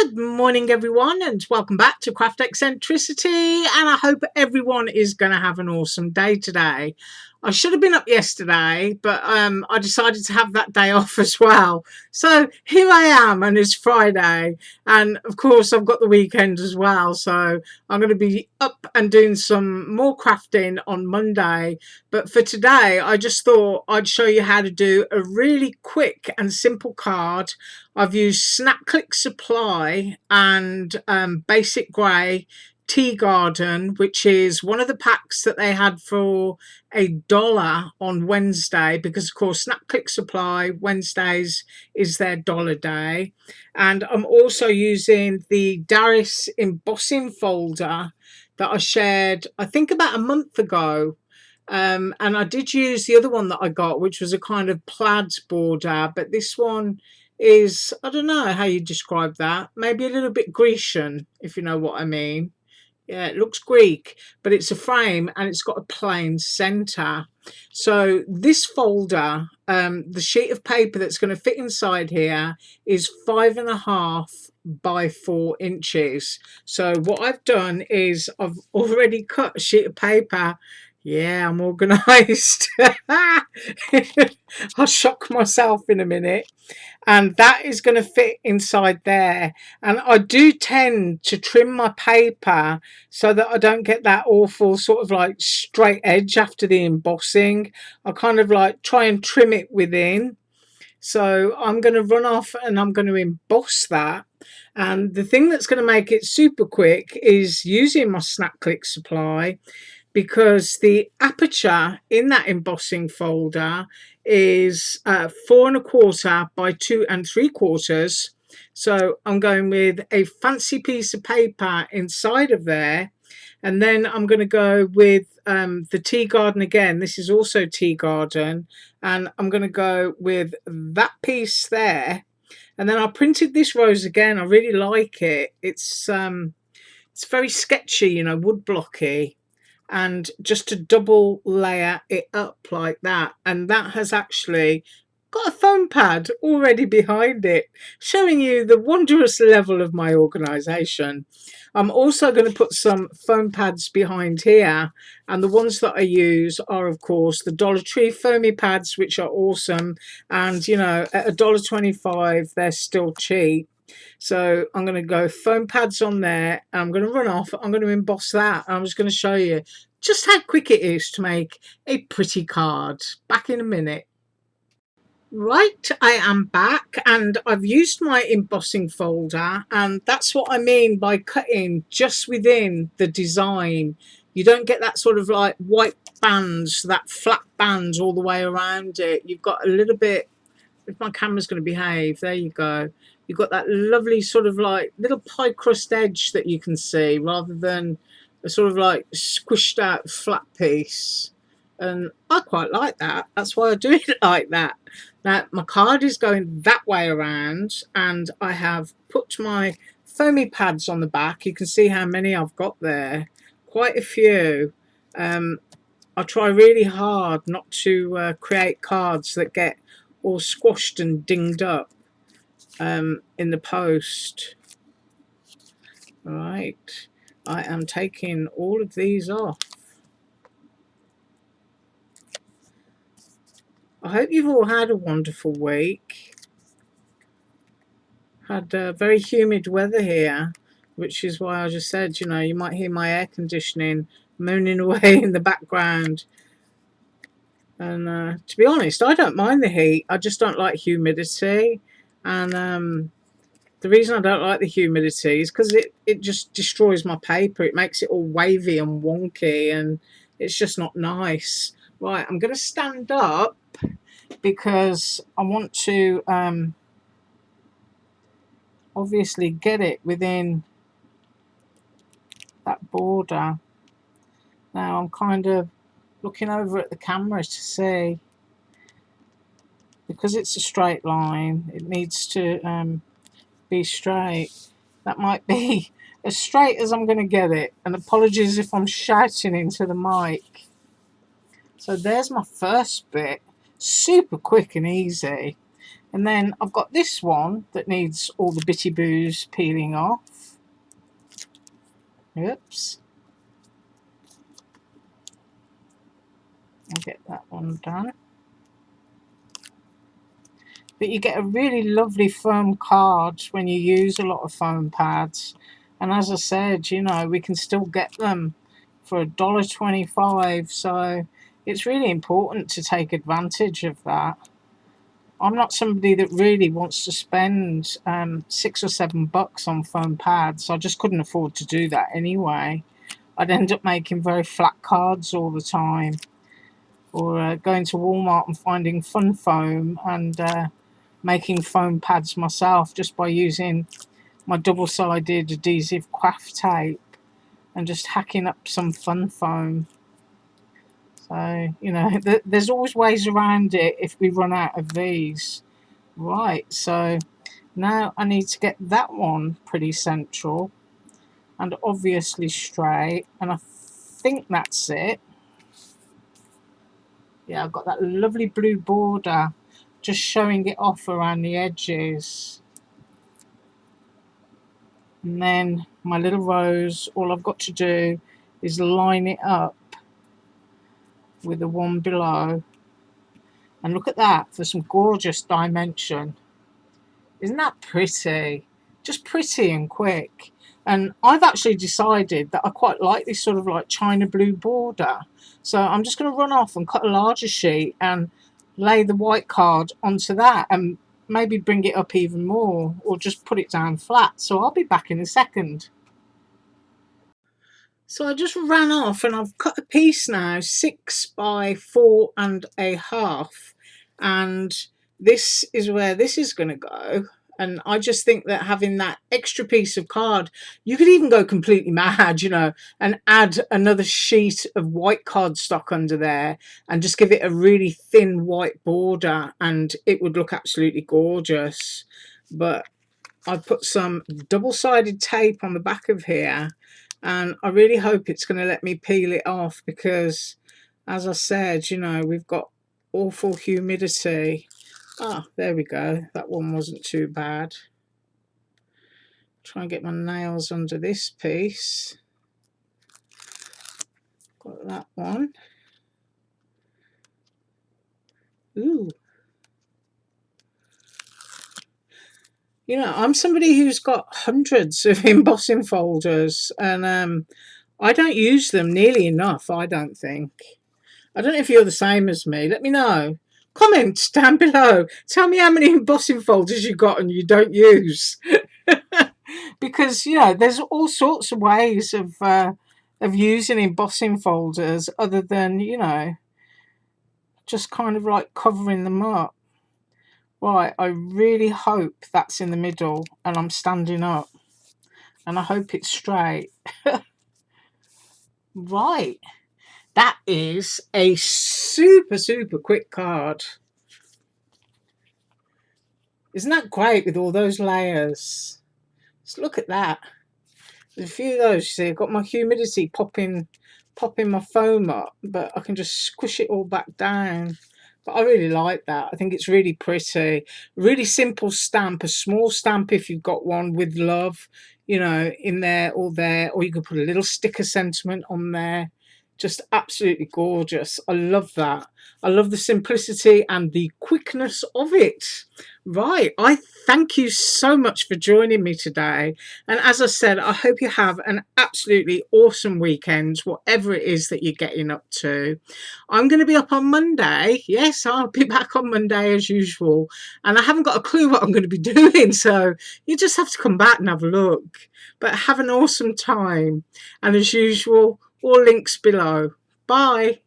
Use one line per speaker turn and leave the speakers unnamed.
Good morning, everyone, and welcome back to Craft Eccentricity. And I hope everyone is going to have an awesome day today. I should have been up yesterday, but I decided to have that day off as well. So here I am, and it's Friday, and of course I've got the weekend as well. So I'm going to be up and doing some more crafting on Monday. But for today, I just thought I'd show you how to do a really quick and simple card. I've used Snap Click Supply and Basic Grey Tea Garden, which is one of the packs that they had for $1 on Wednesday, because of course Snap Click Supply Wednesdays is their dollar day. And I'm also using the Darius embossing folder that I shared I think about a month ago. And I did use the other one that I got, which was a kind of plaid border, but this one is, I don't know how you describe that, maybe a little bit Grecian, if you know what I mean. Yeah, it looks Greek, but it's a frame and it's got a plain center. So this folder, the sheet of paper that's going to fit inside here is 5.5 by 4 inches. So what I've done is I've already cut a sheet of paper. Yeah, I'm organized. I'll shock myself in a minute. And that is going to fit inside there. And I do tend to trim my paper so that I don't get that awful sort of like straight edge after the embossing. I kind of like try and trim it within. So I'm going to run off and I'm going to emboss that. And the thing that's going to make it super quick is using my Snap Click Supply, because the aperture in that embossing folder is 4.25 by 2 3/4. So I'm going with a fancy piece of paper inside of there, and then I'm going to go with the Tea Garden again. This is also Tea Garden, and I'm going to go with that piece there. And then I printed this rose again. I really like it. It's very sketchy, you know, wood blocky. And just to double layer it up like that, and that has actually got a foam pad already behind it, showing you the wondrous level of my organization. I'm also going to put some foam pads behind here, and the ones that I use are of course the Dollar Tree foamy pads, which are awesome, and you know, at $1.25 they're still cheap. So I'm going to go foam pads on there, and I'm going to run off. I'm going to emboss that. I'm just going to show you just how quick it is to make a pretty card. Back in a minute. Right, I am back, and I've used my embossing folder, and that's what I mean by cutting just within the design. You don't get that sort of like white bands, that flat bands all the way around it. You've got a little bit, if my camera's going to behave, there you go. You've got that lovely sort of like little pie crust edge that you can see, rather than a sort of like squished out flat piece. And I quite like that. That's why I do it like that. Now my card is going that way around, and I have put my foamy pads on the back. You can see how many I've got there. Quite a few. I try really hard not to create cards that get all squashed and dinged up in the post. Right, I am taking all of these off. I hope you've all had a wonderful week. Had very humid weather here, which is why I just said, you know, you might hear my air conditioning moaning away in the background. And to be honest, I don't mind the heat. I just don't like humidity. And the reason I don't like the humidity is because it just destroys my paper. It makes it all wavy and wonky, and it's just not nice. Right, I'm going to stand up because I want to obviously get it within that border. Now I'm kind of looking over at the camera to see, because it's a straight line, it needs to be straight. That might be as straight as I'm going to get it, and apologies if I'm shouting into the mic. So there's my first bit, super quick and easy. And then I've got this one that needs all the bitty boos peeling off. Oops. I'll get that one done. But you get a really lovely firm card when you use a lot of foam pads. And as I said, you know, we can still get them for $1.25. So it's really important to take advantage of that. I'm not somebody that really wants to spend $6 or $7 on foam pads. I just couldn't afford to do that anyway. I'd end up making very flat cards all the time, or going to Walmart and finding fun foam and making foam pads myself just by using my double-sided adhesive craft tape and just hacking up some fun foam. So, you know, there's always ways around it if we run out of these. Right, so now I need to get that one pretty central and obviously straight, and I think that's it. Yeah, I've got that lovely blue border just showing it off around the edges. And then my little rose, all I've got to do is line it up with the one below. And look at that for some gorgeous dimension. Isn't that pretty? Just pretty and quick. And I've actually decided that I quite like this sort of like China blue border. So I'm just going to run off and cut a larger sheet and lay the white card onto that and maybe bring it up even more, or just put it down flat. So I'll be back in a second. So I just ran off and I've cut a piece now, 6 by 4.5, and this is where this is going to go. And I just think that having that extra piece of card, you could even go completely mad, you know, and add another sheet of white cardstock under there and just give it a really thin white border, and it would look absolutely gorgeous. But I put some double-sided tape on the back of here, and I really hope it's going to let me peel it off because, as I said, you know, we've got awful humidity. Ah, there we go. That one wasn't too bad. Try and get my nails under this piece. Got that one. Ooh. You know, I'm somebody who's got hundreds of embossing folders, and I don't use them nearly enough, I don't think. I don't know if you're the same as me. Let me know. Comment down below. Tell me how many embossing folders you got and you don't use. Because, you know, there's all sorts of ways of using embossing folders other than, you know, just kind of like covering them up. Right, I really hope that's in the middle and I'm standing up. And I hope it's straight. Right. That is a super, super quick card. Isn't that great with all those layers? Just look at that. There's a few of those, you see. I've got my humidity popping my foam up, but I can just squish it all back down. But I really like that. I think it's really pretty. Really simple stamp, a small stamp if you've got one with love, you know, in there, or you could put a little sticker sentiment on there. Just absolutely gorgeous. I love that. I love the simplicity and the quickness of it. Right, I thank you so much for joining me today. And as I said, I hope you have an absolutely awesome weekend, whatever it is that you're getting up to. I'm going to be up on Monday. Yes, I'll be back on Monday as usual. And I haven't got a clue what I'm going to be doing, so you just have to come back and have a look. But have an awesome time. And as usual, all links below. Bye.